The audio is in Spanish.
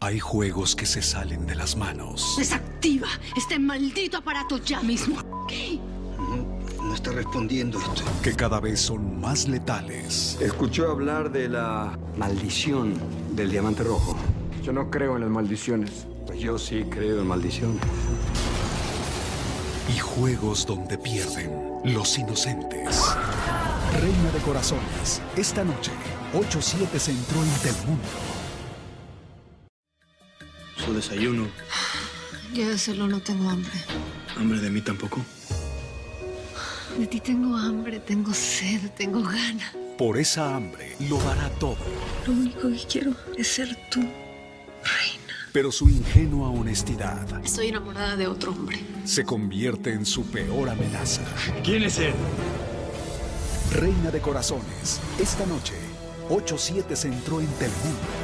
Hay juegos que se salen de las manos. Desactiva este maldito aparato ya mismo. ¿Qué? No está respondiendo esto. Que cada vez son más letales. Escuchó hablar de la maldición del diamante rojo. Yo no creo en las maldiciones. Pues yo sí creo en maldición. Y juegos donde pierden los inocentes. Reina de Corazones. Esta noche, 8/7 Centro en Telemundo. Su desayuno. Lléveselo, no tengo hambre. ¿Hambre de mí tampoco? De ti tengo hambre, tengo sed, tengo ganas. Por esa hambre lo dará todo. Lo único que quiero es ser tú, reina. Pero su ingenua honestidad Estoy enamorada de otro hombre. se convierte en su peor amenaza. ¿Quién es él? Reina de Corazones. Esta noche, 8/7 Centro en Telemundo.